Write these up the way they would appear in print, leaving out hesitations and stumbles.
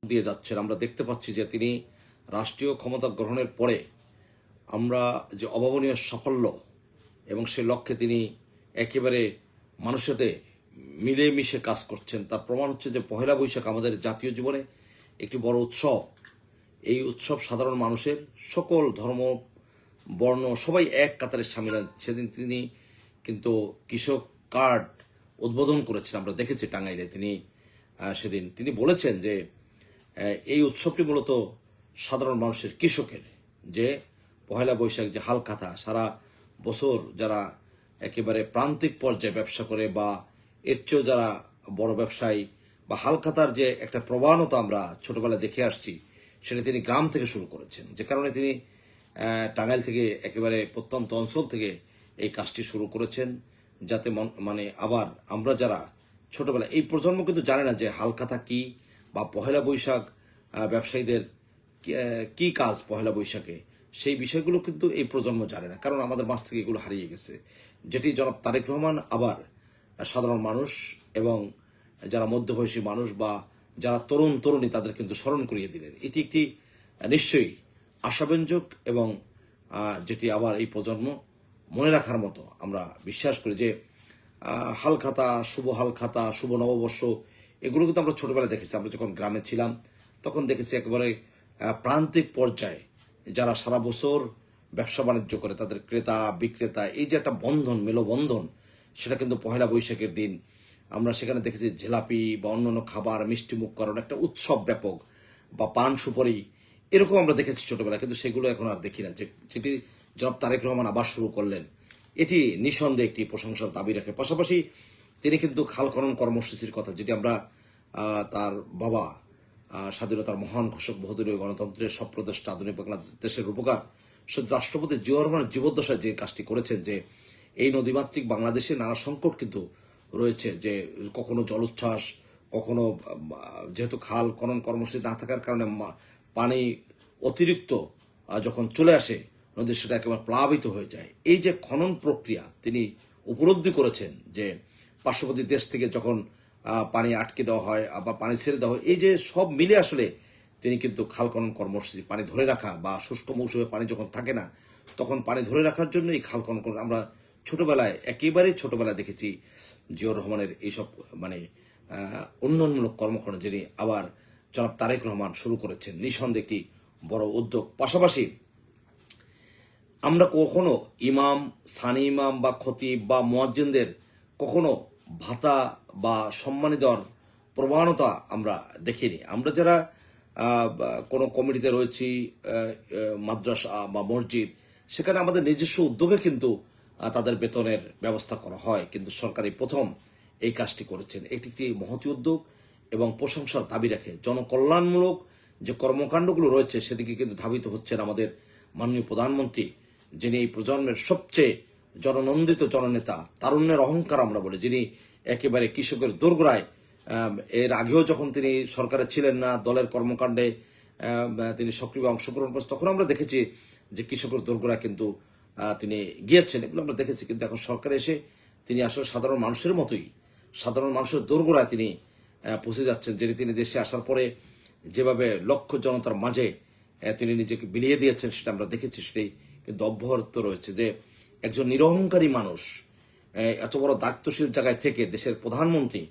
দিয়ে যাচ্ছেন। আমরা দেখতে পাচ্ছি যে তিনি রাষ্ট্রীয় ক্ষমতা গ্রহণের পরে আমরা যে অভাবনীয় সাফল্য এবং সে লক্ষ্যে তিনি একেবারে মানুষের সাথে মিলেমিশে কাজ করছেন, তার প্রমাণ হচ্ছে যে পহেলা বৈশাখ আমাদের জাতীয় জীবনে একটি বড় উৎসব। এই উৎসব সাধারণ মানুষের সকল ধর্ম বর্ণ সবাই এক কাতারে সামিল হয়। সেদিন তিনি কিন্তু কৃষক কার্ড উদ্বোধন করেছেন, আমরা দেখেছি টাঙ্গাইলে। তিনি সেদিন তিনি বলেছেন যে এই উৎসবটি মূলত সাধারণ মানুষের, কৃষকের, যে পহেলা বৈশাখ যে হালখাতা সারা বছর যারা একেবারে প্রান্তিক পর্যায়ে ব্যবসা করে বা এর চেয়েও যারা বড় ব্যবসায়ী বা হালখাতার যে একটা প্রবণতা আমরা ছোটবেলায় দেখে আসছি, সেটা তিনি গ্রাম থেকে শুরু করেছেন, যে কারণে তিনি টাঙ্গাইল থেকে একেবারে প্রত্যন্ত অঞ্চল থেকে এই কাজটি শুরু করেছেন, যাতে মানে আবার আমরা যারা ছোটবেলা, এই প্রজন্ম কিন্তু জানে না যে হালখাতা কি বা পহেলা বৈশাখ ব্যবসায়ীদের কি কাজ পহেলা বৈশাখে, সেই বিষয়গুলো কিন্তু এই প্রজন্ম জানে না, কারণ আমাদের মাঝ থেকে এগুলো হারিয়ে গেছে। যেটি জনাব তারেক রহমান আবার সাধারণ মানুষ এবং যারা মধ্যবয়সী মানুষ বা যারা তরুণ তরুণী তাদের কিন্তু স্মরণ করিয়ে দিলেন। এটি একটি নিশ্চয়ই আশাব্যঞ্জক এবং যেটি আবার এই প্রজন্ম মনে রাখার মতো। আমরা বিশ্বাস করি যে হালখাতা, শুভ নববর্ষ, এগুলো কিন্তু আমরা ছোটবেলায় দেখেছি। আমরা যখন গ্রামে ছিলাম তখন দেখেছি একেবারে প্রান্তিক পর্যায়ে যারা সারা বছর ব্যবসা বাণিজ্য করে তাদের ক্রেতা বিক্রেতা, এই যে একটা বন্ধন, মেলবন্ধন, সেটা কিন্তু পহেলা বৈশাখের দিন আমরা সেখানে দেখেছি ঝেলাপি বা অন্যান্য খাবার, মিষ্টি মুখ করার একটা উৎসব ব্যাপক, বা পান সুপারি, এরকম আমরা দেখেছি ছোটবেলায়, কিন্তু সেগুলো এখন আর দেখি না। যেটি জনাব তারেক রহমান আবার শুরু করলেন, এটি নিঃসন্দেহে একটি প্রশংসার দাবি রাখে। পাশাপাশি তিনি কিন্তু খাল খনন কর্মসূচির কথা, যেটি আমরা তার বাবা স্বাধীনতার মহান ঘোষক, বহুদলীয় গণতন্ত্রের স্বপ্রদেষ্টা, আধুনিক বাংলাদেশের রূপকার সদ্য রাষ্ট্রপতি জিয়াউর রহমানের জীবদ্দশায় যে কাজটি করেছেন, যে এই নদীমাতৃক বাংলাদেশে নানা সংকট কিন্তু রয়েছে, যে কখনো জলোচ্ছ্বাস, কখনো যেহেতু খাল খনন কর্মসূচি না থাকার কারণে পানি অতিরিক্ত যখন চলে আসে নদী, সেটা একেবারে প্লাবিত হয়ে যায়। এই যে খনন প্রক্রিয়া তিনি উপলব্ধি করেছেন, যে পার্শ্ববর্তী দেশ থেকে যখন পানি আটকে দেওয়া হয় বা পানি ছেড়ে দেওয়া হয়, এই যে সব মিলে আসলে তিনি কিন্তু খাল খনন কর্মসূচি, পানি ধরে রাখা বা শুষ্ক মৌসুমে পানি যখন থাকে না তখন পানি ধরে রাখার জন্য এই খাল খনন আমরা ছোটবেলায়, একেবারে ছোটবেলায় দেখেছি জিয়াউর রহমানের এইসব মানে উন্নয়নমূলক কর্মকাণ্ড, যিনি আবার জনাব তারেক রহমান শুরু করেছেন। নিঃসন্দেহে একটি বড় উদ্যোগ। পাশাপাশি আমরা কখনো ইমাম, সানি ইমাম বা খতিব বা মুয়াজ্জিনদের কখনো ভাতা বা সম্মানী দেওয়ার প্রবণতা আমরা দেখিনি। আমরা যারা কোনো কমিটিতে রয়েছি, মাদ্রাসা বা মসজিদ, সেখানে আমাদের নিজস্ব উদ্যোগে কিন্তু তাদের বেতনের ব্যবস্থা করা হয়, কিন্তু সরকারি প্রথম এই কাজটি করেছেন। এটি একটি মহতি উদ্যোগ এবং প্রশংসার দাবি রাখে। জনকল্যাণমূলক যে কর্মকাণ্ডগুলো রয়েছে সেদিকে কিন্তু ধাবিত হচ্ছেন আমাদের মাননীয় প্রধানমন্ত্রী, যিনি এই প্রজন্মের সবচেয়ে জননন্দিত জননেতা, তারুণ্যের অহংকার আমরা বলি, যিনি একেবারে কৃষকের দোরগোড়ায়, এর আগেও যখন তিনি সরকারে ছিলেন না, দলের কর্মকাণ্ডে তিনি সক্রিয় অংশগ্রহণ করেছেন, তখন আমরা দেখেছি যে কৃষকের দোরগোড়ায় কিন্তু তিনি গিয়েছেন, এগুলো আমরা দেখেছি। কিন্তু এখন সরকারে এসে তিনি আসলে সাধারণ মানুষের মতোই, সাধারণ মানুষের দোরগোড়ায় তিনি পৌঁছে যাচ্ছেন। যিনি তিনি দেশে আসার পরে যেভাবে লক্ষ জনতার মাঝে তিনি নিজেকে বিলিয়ে দিয়েছেন, সেটা আমরা দেখেছি, সেটাই কিন্তু অব্যাহত রয়েছে। যে একজন নিরহংকারী মানুষ এত বড় দায়িত্বশীল জায়গায় থেকে দেশের প্রধানমন্ত্রী,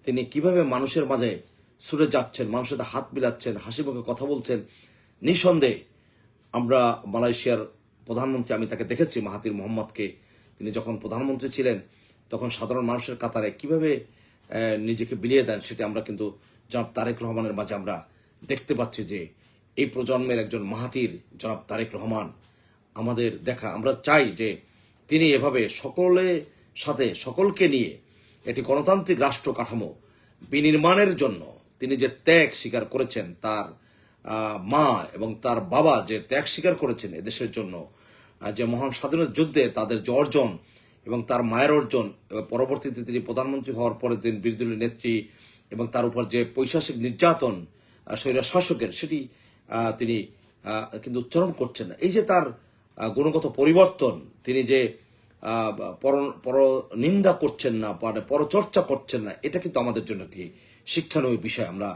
তিনি কিভাবে মানুষের মাঝে ছুটে যাচ্ছেন, মানুষের হাত মিলাচ্ছেন, হাসি মুখে কথা বলছেন। নিঃসন্দেহে আমরা মালয়েশিয়ার প্রধানমন্ত্রী, আমি তাকে দেখেছি, মাহাতির মোহাম্মদকে, তিনি যখন প্রধানমন্ত্রী ছিলেন তখন সাধারণ মানুষের কাতারে কিভাবে নিজেকে বিলিয়ে দেন, সেটি আমরা কিন্তু জনাব তারেক রহমানের মাঝে আমরা দেখতে পাচ্ছি। যে এই প্রজন্মের একজন মাহাতির জনাব তারেক রহমান আমাদের দেখা। আমরা চাই যে তিনি এভাবে সকলের সাথে, সকলকে নিয়ে একটি গণতান্ত্রিক রাষ্ট্র কাঠামো বিনির্মাণের জন্য তিনি যে ত্যাগ স্বীকার করেছেন, তার মা এবং তার বাবা যে ত্যাগ স্বীকার করেছেন এদেশের জন্য, যে মহান স্বাধীনতা যুদ্ধে তাদের যে অর্জন এবং তার মায়ের অর্জন, পরবর্তীতে তিনি প্রধানমন্ত্রী হওয়ার পরে তিনি বিরোধী দলের নেত্রী এবং তার উপর যে পৈশাচিক নির্যাতন স্বৈর শাসকের, সেটি তিনি কিন্তু উচ্চারণ করছেন না। এই যে তার গুণগত পরিবর্তন, তিনি যে পর নিন্দা করছেন না, পরচর্চা করছেন না, এটা কিন্তু আমাদের জন্য কি শিক্ষণীয় বিষয়। আমরা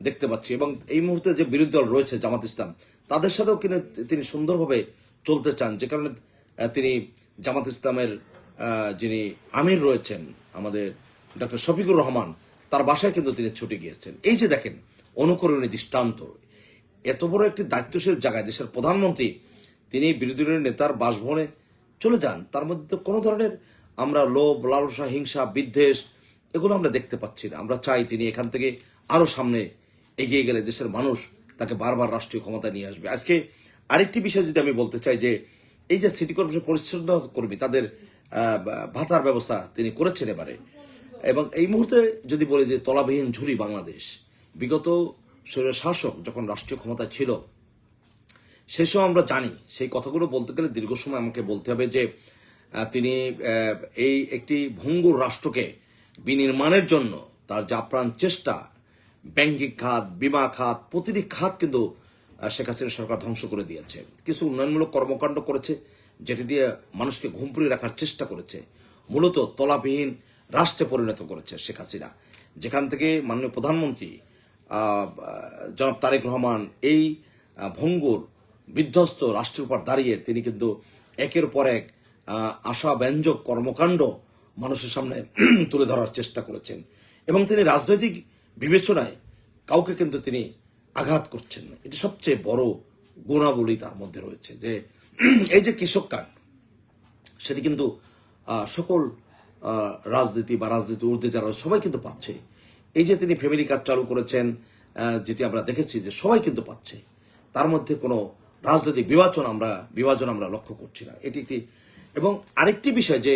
দেখতে পাচ্ছি। এবং এই মুহূর্তে যে বিরোধী দল রয়েছে জামাত ইসলাম, তাদের সাথেও কিন্তু তিনি সুন্দরভাবে চলতে চান, যে কারণে তিনি জামাত ইসলামের যিনি আমির রয়েছেন আমাদের ডক্টর শফিকুর রহমান, তার বাসায় কিন্তু তিনি ছুটে গিয়েছেন। এই যে দেখেন অনুকরণীয় দৃষ্টান্ত, এত বড় একটি দায়িত্বশীল জায়গায় দেশের প্রধানমন্ত্রী তিনি বিরোধী দলের নেতার বাসভবনে চলে যান, তার মধ্যে কোনো ধরনের আমরা লোভ, লালসা, হিংসা, বিদ্বেষ এগুলো আমরা দেখতে পাচ্ছি না। আমরা চাই তিনি এখান থেকে আরো সামনে এগিয়ে গেলে দেশের মানুষ তাকে বারবার রাষ্ট্রীয় ক্ষমতা নিয়ে আসবে। আজকে আরেকটি বিষয় যদি আমি বলতে চাই, যে এই যে সিটি কর্পোরেশন পরিচ্ছন্ন কর্মী তাদের ভাতার ব্যবস্থা তিনি করেছেন এবারে, এবং এই মুহূর্তে যদি বলি যে তলাবিহীন ঝুরি বাংলাদেশ, বিগত স্বৈর শাসক যখন রাষ্ট্রীয় ক্ষমতা ছিল সেই সময় আমরা জানি, সেই কথাগুলো বলতে গেলে দীর্ঘ সময় আমাকে বলতে হবে যে তিনি এই একটি ভঙ্গুর রাষ্ট্রকে বিনির্মাণের জন্য তার যে আপ্রাণ চেষ্টা, ব্যাংকিং খাত, বিমা খাত, প্রতিটি খাত কিন্তু শেখ হাসিনা সরকার ধ্বংস করে দিয়েছে। কিছু উন্নয়নমূলক কর্মকাণ্ড করেছে যেটি দিয়ে মানুষকে ঘুম পুড়িয়ে রাখার চেষ্টা করেছে, মূলত তলাবিহীন রাষ্ট্রে পরিণত করেছে শেখ হাসিনা। যেখান থেকে মাননীয় প্রধানমন্ত্রী জনাব তারেক রহমান এই ভঙ্গুর বিধ্বস্ত রাষ্ট্রের উপর দাঁড়িয়ে তিনি কিন্তু একের পর এক আশাব্যঞ্জক কর্মকাণ্ড মানুষের সামনে তুলে ধরার চেষ্টা করেছেন, এবং তিনি রাজনৈতিক বিবেচনায় কাউকে কিন্তু তিনি আঘাত করছেন না। এটি সবচেয়ে বড় গুণাবলী তার মধ্যে রয়েছে, যে এই যে কৃষক কার্ড, সেটি কিন্তু সকল রাজনীতি বা রাজনীতি ঊর্ধ্বে যারা সবাই কিন্তু পাচ্ছে। এই যে তিনি ফ্যামিলি কার্ড চালু করেছেন, যেটি আমরা দেখেছি যে সবাই কিন্তু পাচ্ছে, তার মধ্যে কোনো রাজনৈতিক বিভাজন আমরা লক্ষ্য করছি না। এটি একটি। এবং আরেকটি বিষয় যে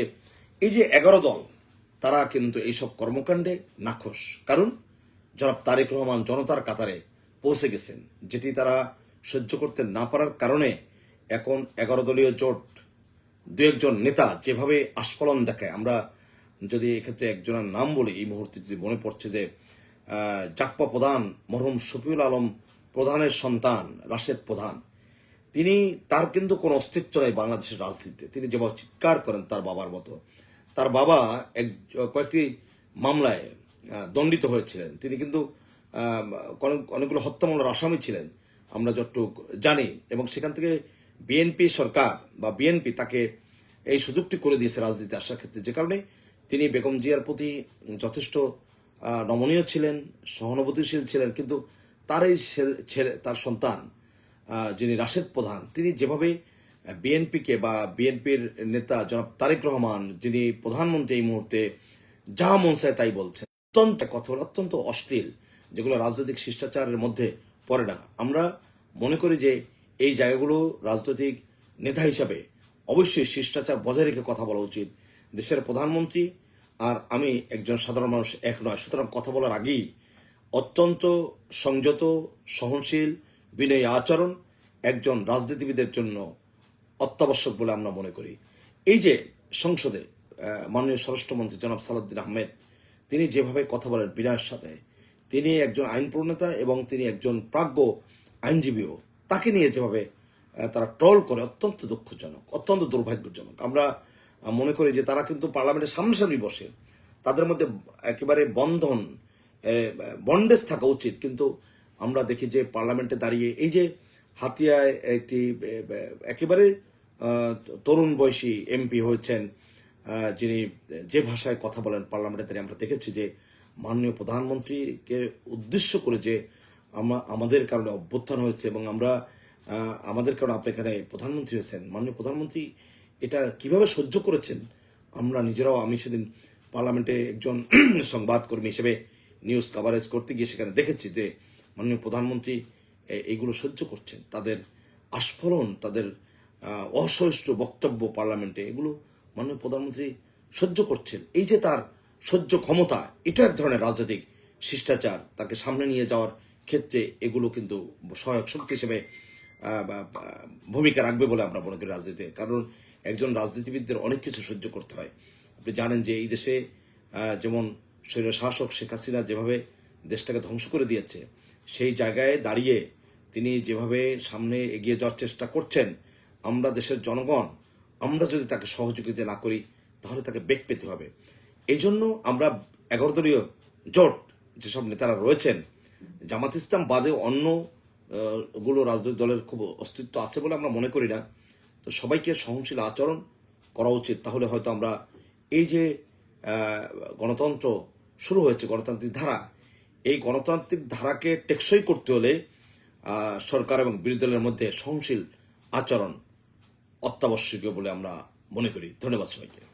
এই যে 11 দল, তারা কিন্তু এইসব কর্মকাণ্ডে নাখোশ, কারণ জনাব তারেক রহমান জনতার কাতারে পৌঁছে গেছেন, যেটি তারা সহ্য করতে না পারার কারণে এখন 11 দলীয় জোট দু একজন নেতা যেভাবে আস্ফালন দেখায়, আমরা যদি এক্ষেত্রে একজনের নাম বলি এই মুহূর্তে যদি মনে পড়ছে যে জাকপা প্রধান মরহুম শফিউল আলম প্রধানের সন্তান রাশেদ প্রধান, তিনি তার কিন্তু কোনো অস্তিত্ব নেই বাংলাদেশের রাজনীতিতে। তিনি যেভাবে চিৎকার করেন তার বাবার মতো, তার বাবা কয়েকটি মামলায় দণ্ডিত হয়েছিলেন, তিনি কিন্তু অনেকগুলো হত্যা মামলার আসামি ছিলেন আমরা যতটুকু জানি, এবং সেখান থেকে বিএনপি সরকার বা বিএনপি তাকে এই সুযোগটি করে দিয়েছে রাজনীতিতে আসার ক্ষেত্রে, যে কারণে তিনি বেগম জিয়ার প্রতি যথেষ্ট নমনীয় ছিলেন, সহানুভূতিশীল ছিলেন। কিন্তু তার এই ছেলে, তার সন্তান যিনি রাশেদ প্রধান, তিনি যেভাবে বিএনপিকে বা বিএনপির নেতা জনাব তারেক রহমান, যিনি প্রধানমন্ত্রী এই মুহূর্তে, যা মন চায় তাই বলছেন, অত্যন্ত অশ্লীল, যেগুলো রাজনৈতিক শিষ্টাচারের মধ্যে পড়ে না। আমরা মনে করি যে এই জায়গাগুলো রাজনৈতিক নেতা হিসাবে অবশ্যই শিষ্টাচার বজায় রেখে কথা বলা উচিত। দেশের প্রধানমন্ত্রী আর আমি একজন সাধারণ মানুষ এক নয়, সুতরাং কথা বলার আগেই অত্যন্ত সংযত, সহনশীল, বিনয়ী আচরণ একজন রাজনীতিবিদের জন্য অত্যাবশ্যক বলে আমরা মনে করি। এই যে সংসদে মাননীয় স্বরাষ্ট্রমন্ত্রী জনাব সালাউদ্দিন আহমেদ, তিনি যেভাবে কথা বলেন বিনয়ের সাথে, তিনি একজন আইন প্রণেতা এবং তিনি একজন প্রাজ্ঞ আইনজীবীও, তাকে নিয়ে যেভাবে তারা ট্রল করে, অত্যন্ত দুঃখজনক, অত্যন্ত দুর্ভাগ্যজনক। আমরা মনে করি যে তারা কিন্তু পার্লামেন্টের সামনাসামনি বসে, তাদের মধ্যে একেবারে বন্ডেজ থাকা উচিত, কিন্তু আমরা দেখি যে পার্লামেন্টে দাঁড়িয়ে এই যে হাতিয়ায় একটি একেবারে তরুণ বয়সী এমপি হয়েছেন, যিনি যে ভাষায় কথা বলেন পার্লামেন্টে দাঁড়িয়ে, আমরা দেখেছি যে মাননীয় প্রধানমন্ত্রীকে উদ্দেশ্য করে যে আমাদের কারণে অভ্যুত্থান হয়েছে এবং আমাদের কারণে আপনি এখানে প্রধানমন্ত্রী হয়েছেন, মাননীয় প্রধানমন্ত্রী এটা কিভাবে সহ্য করেছেন। আমরা নিজেরাও, আমি সেদিন পার্লামেন্টে একজন সংবাদকর্মী হিসেবে নিউজ কভারেজ করতে গিয়ে সেখানে দেখেছি যে মাননীয় প্রধানমন্ত্রী এইগুলো সহ্য করছেন, তাদের আস্ফলন, তাদের অসহিষ্ণু বক্তব্য পার্লামেন্টে, এগুলো মাননীয় প্রধানমন্ত্রী সহ্য করছেন। এই যে তার সহ্য ক্ষমতা, এটা এক ধরনের রাজনৈতিক শিষ্টাচার, তাকে সামনে নিয়ে যাওয়ার ক্ষেত্রে এগুলো কিন্তু সহায়ক শক্তি হিসেবে ভূমিকা রাখবে বলে আমরা মনে করি রাজনীতিতে। কারণ একজন রাজনীতিবিদদের অনেক কিছু সহ্য করতে হয়। আপনি জানেন যে এই দেশে যেমন স্বৈর শাসক শেখ হাসিনা যেভাবে দেশটাকে ধ্বংস করে দিয়েছে, সেই জায়গায় দাঁড়িয়ে তিনি যেভাবে সামনে এগিয়ে যাওয়ার চেষ্টা করছেন, আমরা দেশের জনগণ, আমরা যদি তাকে সহযোগিতা না করি তাহলে তাকে বেগ পেতে হবে। এই জন্য আমরা 11 দলীয় জোট যেসব নেতারা রয়েছেন জামাত ইসলাম বাদে অন্য গুলো রাজনৈতিক দলের খুব অস্তিত্ব আছে বলে আমরা মনে করি না। তো সবাইকে সহনশীল আচরণ করা উচিত, তাহলে হয়তো আমরা এই যে গণতন্ত্র শুরু হয়েছে, গণতান্ত্রিক ধারা, এই গণতান্ত্রিক ধারাকে টেকসই করতে হলে সরকার এবং বিরোধী দলের মধ্যে সহনশীল আচরণ অত্যাবশ্যকীয় বলে আমরা মনে করি। ধন্যবাদ সবাইকে।